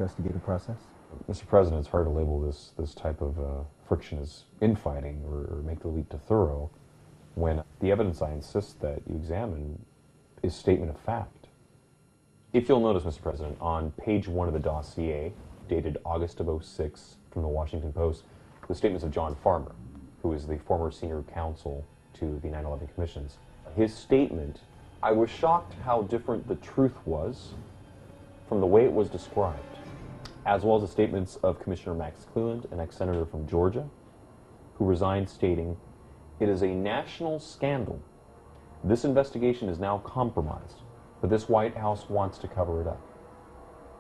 investigative process? Mr. President, it's hard to label this type of friction as infighting or make the leap to thorough when the evidence I insist that you examine is statement of fact. If you'll notice, Mr. President, on page 1 of the dossier, dated August of '06 from the Washington Post, the statements of John Farmer, who is the former senior counsel to the 9/11 commissions. His statement, I was shocked how different the truth was from the way it was described, as well as the statements of Commissioner Max Cleland, an ex-senator from Georgia, who resigned stating, it is a national scandal. This investigation is now compromised, but this White House wants to cover it up.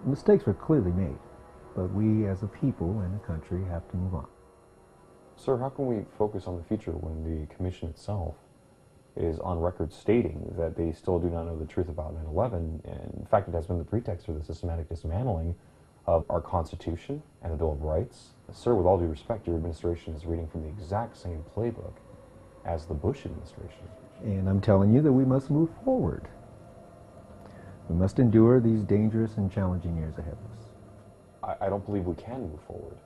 Mistakes were clearly made, but we as a people and a country have to move on. Sir, how can we focus on the future when the commission itself is on record stating that they still do not know the truth about 9/11, and in fact it has been the pretext for the systematic dismantling of our Constitution and the Bill of Rights? Sir, with all due respect, your administration is reading from the exact same playbook as the Bush administration. And I'm telling you that we must move forward. We must endure these dangerous and challenging years ahead of us. I don't believe we can move forward.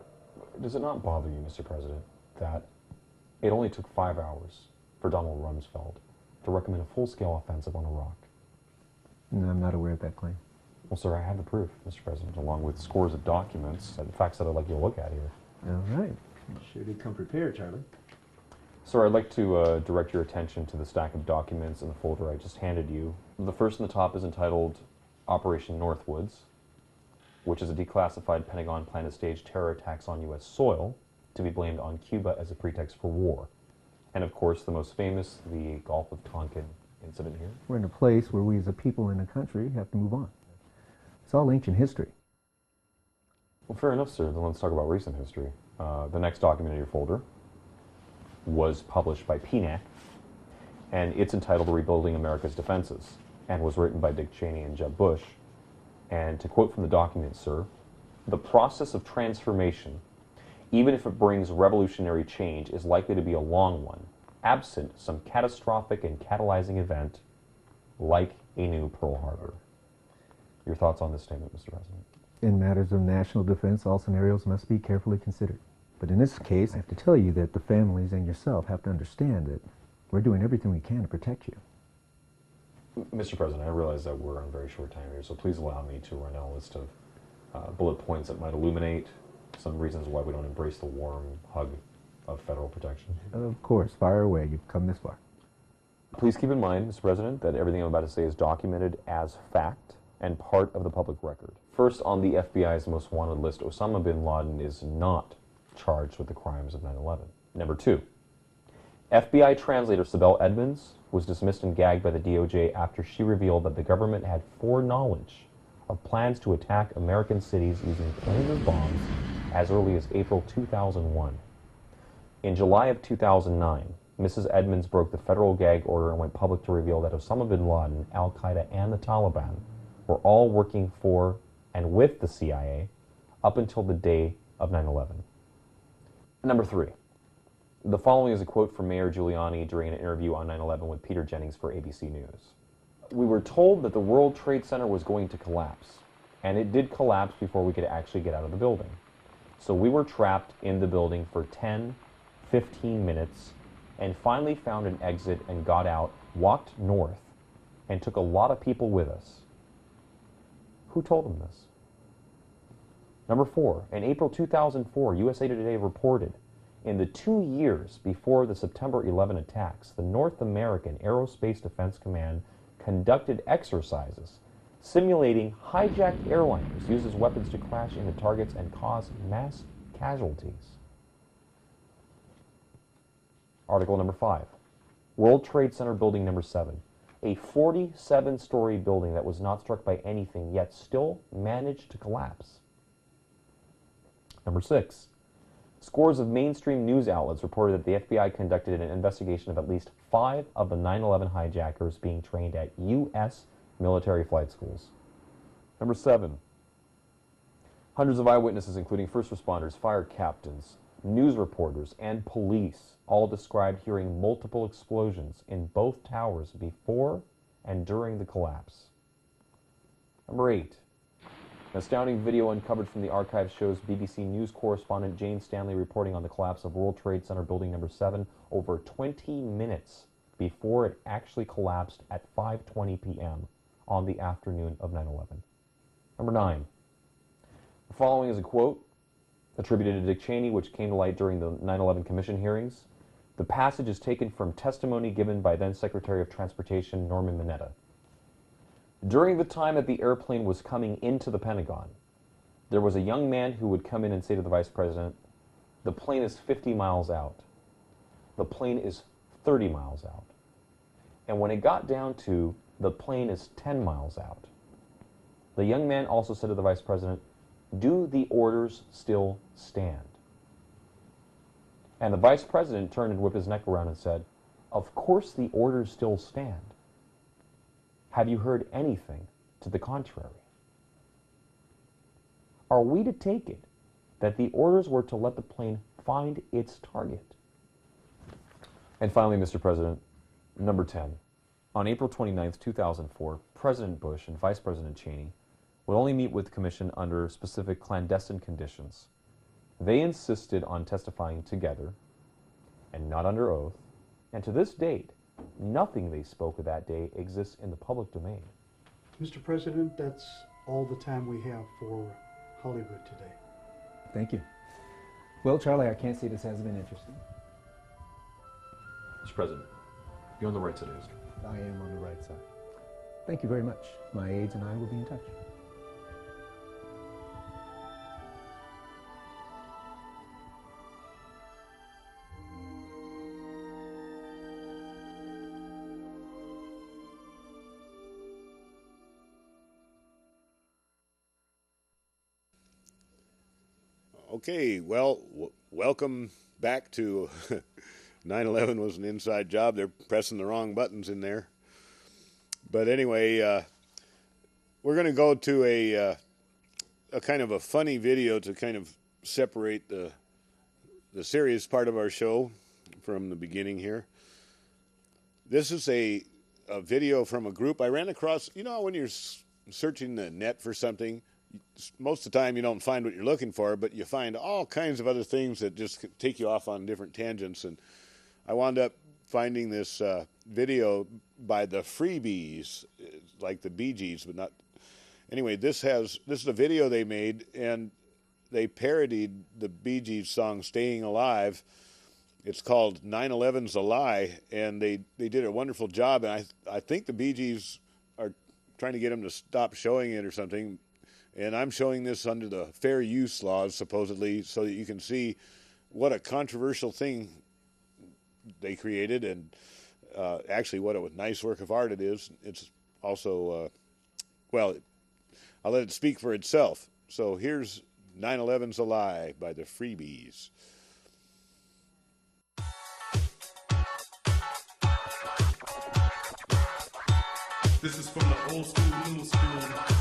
Does it not bother you, Mr. President, that it only took 5 hours for Donald Rumsfeld to recommend a full-scale offensive on Iraq? No, I'm not aware of that claim. Well, sir, I have the proof, Mr. President, along with scores of documents and facts that I'd like you to look at here. All right. Sure did come prepared, Charlie. Sir, I'd like to direct your attention to the stack of documents in the folder I just handed you. The first in the top is entitled Operation Northwoods, which is a declassified Pentagon plan to stage terror attacks on U.S. soil to be blamed on Cuba as a pretext for war. And of course, the most famous, the Gulf of Tonkin incident here. We're in a place where we as a people in a country have to move on. It's all ancient history. Well, fair enough, sir. Then let's talk about recent history. The next document in your folder was published by PNAC, and it's entitled Rebuilding America's Defenses, and was written by Dick Cheney and Jeb Bush. And to quote from the document, sir, the process of transformation, even if it brings revolutionary change, is likely to be a long one, absent some catastrophic and catalyzing event like a new Pearl Harbor. Your thoughts on this statement, Mr. President? In matters of national defense, all scenarios must be carefully considered. But in this case, I have to tell you that the families and yourself have to understand that we're doing everything we can to protect you. Mr. President, I realize that we're on very short time here, so please allow me to run down a list of bullet points that might illuminate some reasons why we don't embrace the warm hug of federal protection. Of course, fire away. You've come this far. Please keep in mind, Mr. President, that everything I'm about to say is documented as fact and part of the public record. First, on the FBI's most wanted list, Osama bin Laden is not charged with the crimes of 9/11. Number 2, FBI translator Sibel Edmonds was dismissed and gagged by the DOJ after she revealed that the government had foreknowledge of plans to attack American cities using planes or bombs as early as April 2001. In July of 2009, Mrs. Edmonds broke the federal gag order and went public to reveal that Osama bin Laden, Al-Qaeda, and the Taliban were all working for and with the CIA up until the day of 9/11. Number 3. The following is a quote from Mayor Giuliani during an interview on 9/11 with Peter Jennings for ABC News. We were told that the World Trade Center was going to collapse, and it did collapse before we could actually get out of the building. So we were trapped in the building for 10, 15 minutes, and finally found an exit and got out, walked north, and took a lot of people with us. Who told them this? Number 4, in April 2004, USA Today reported, in the 2 years before the September 11 attacks, the North American Aerospace Defense Command conducted exercises simulating hijacked airliners used as weapons to crash into targets and cause mass casualties. Article number 5, World Trade Center Building number 7, a 47-story building that was not struck by anything, yet still managed to collapse. Number 6, scores of mainstream news outlets reported that the FBI conducted an investigation of at least 5 of the 9/11 hijackers being trained at U.S. military flight schools. Number 7, hundreds of eyewitnesses, including first responders, fire captains, news reporters, and police, all described hearing multiple explosions in both towers before and during the collapse. Number 8, An astounding video uncovered from the archive shows BBC News correspondent Jane Stanley reporting on the collapse of World Trade Center Building Number 7 over 20 minutes before it actually collapsed at 5:20 p.m. on the afternoon of 9/11. Number 9. The following is a quote attributed to Dick Cheney, which came to light during the 9/11 Commission hearings. The passage is taken from testimony given by then Secretary of Transportation Norman Mineta. During the time that the airplane was coming into the Pentagon, there was a young man who would come in and say to the Vice President, "The plane is 50 miles out. The plane is 30 miles out." And when it got down to, "The plane is 10 miles out," the young man also said to the Vice President, "Do the orders still stand?" And the Vice President turned and whipped his neck around and said, "Of course the orders still stand. Have you heard anything to the contrary?" Are we to take it that the orders were to let the plane find its target? And finally, Mr. President, number 10. On April 29th, 2004, President Bush and Vice President Cheney would only meet with the Commission under specific clandestine conditions. They insisted on testifying together and not under oath, and to this date, nothing they spoke of that day exists in the public domain. Mr. President, that's all the time we have for Hollywood today. Thank you. Well, Charlie, I can't say this hasn't been interesting. Mr. President, you're on the right side of history. I am on the right side. Thank you very much. My aides and I will be in touch. Okay, well, welcome back to 9/11 was an inside job. They're pressing the wrong buttons in there. But anyway, we're going to go to a kind of a funny video to kind of separate the serious part of our show from the beginning here. This is a video from a group I ran across. You know, when you're searching the net for something, most of the time you don't find what you're looking for, but you find all kinds of other things that just take you off on different tangents. And I wound up finding this video by the Freebies, like the Bee Gees, but not. Anyway, this is a video they made, and they parodied the Bee Gees song "Stayin Alive." It's called 9/11's a Lie, and they did a wonderful job. And I think the Bee Gees are trying to get them to stop showing it or something. And I'm showing this under the fair use laws, supposedly, so that you can see what a controversial thing they created, and actually what a nice work of art it is. It's also, well, I'll let it speak for itself. So here's 9/11's a Lie by the Freebies. This is from the old school, new school.